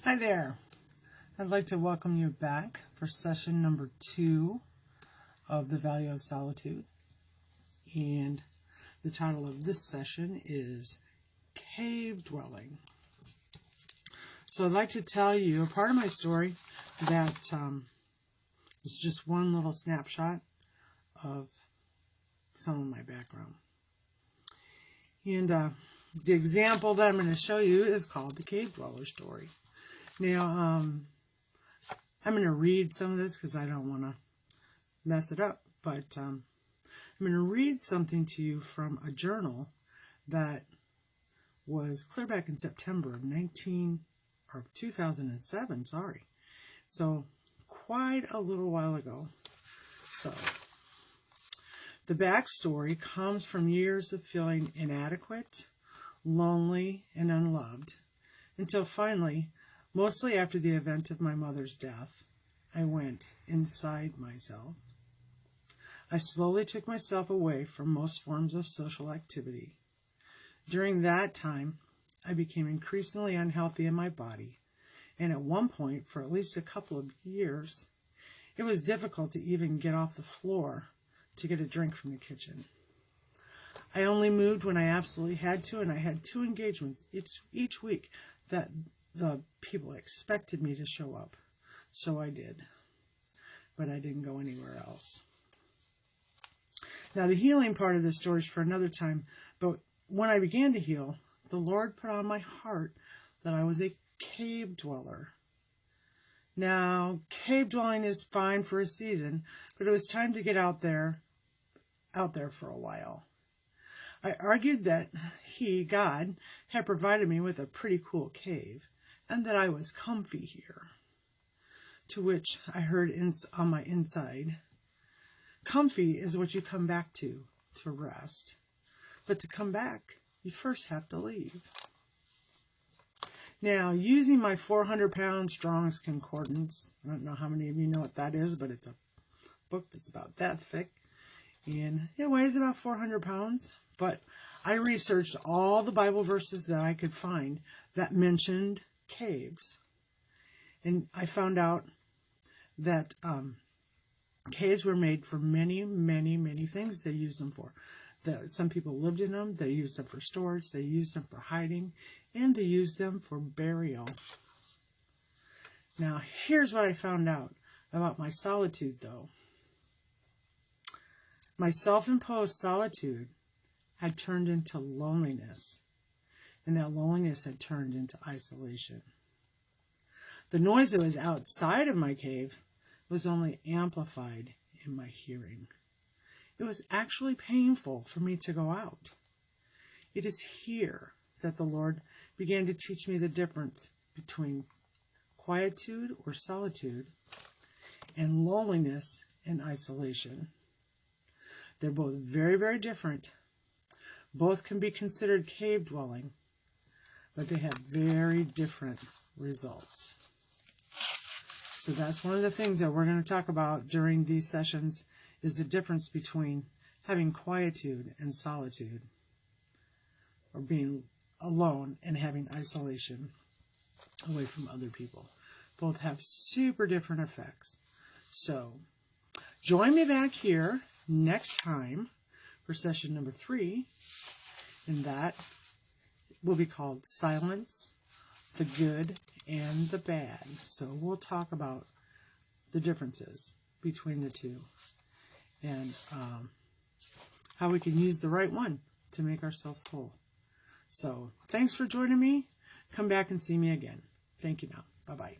Hi there. I'd like to welcome you back for session number 2 of the Value of Solitude. And the title of this session is Cave Dwelling. So I'd like to tell you a part of my story that is just one little snapshot of some of my background. And the example that I'm going to show you is called the Cave Dweller story. Now, I'm going to read some of this because I don't want to mess it up, but I'm going to read something to you from a journal that was clear back in September of 2007, sorry. So, quite a little while ago. So, the backstory comes from years of feeling inadequate, lonely, and unloved, until finally, mostly after the event of my mother's death, I went inside myself. I slowly took myself away from most forms of social activity. During that time, I became increasingly unhealthy in my body, and at one point, for at least a couple of years, it was difficult to even get off the floor to get a drink from the kitchen. I only moved when I absolutely had to, and I had 2 engagements each week that the people expected me to show up. So I did. But I didn't go anywhere else. Now, the healing part of this story is for another time, but when I began to heal, the Lord put on my heart that I was a cave dweller. Now, cave dwelling is fine for a season, but it was time to get out there for a while. I argued that God, had provided me with a pretty cool cave, and that I was comfy here. To which I heard on my inside, comfy is what you come back to rest. But to come back, you first have to leave. Now, using my 400-pound Strong's Concordance, I don't know how many of you know what that is, but it's a book that's about that thick. And it weighs about 400 pounds. But I researched all the Bible verses that I could find that mentioned caves. And I found out that caves were made for many, many, many things they used them for. Some people lived in them. They used them for storage. They used them for hiding. And they used them for burial. Now, here's what I found out about my solitude, though. My self-imposed solitude had turned into loneliness, and that loneliness had turned into isolation. The noise that was outside of my cave was only amplified in my hearing. It was actually painful for me to go out. It is here that the Lord began to teach me the difference between quietude or solitude and loneliness and isolation. They're both very, very different. Both can be considered cave dwelling, but they have very different results. So that's one of the things that we're going to talk about during these sessions is the difference between having quietude and solitude, or being alone and having isolation away from other people. Both have super different effects. So join me back here next time for session number 3, and that will be called Silence, the Good and the Bad. So we'll talk about the differences between the two and how we can use the right one to make ourselves whole. So thanks for joining me. Come back and see me again. Thank you now. Bye-bye.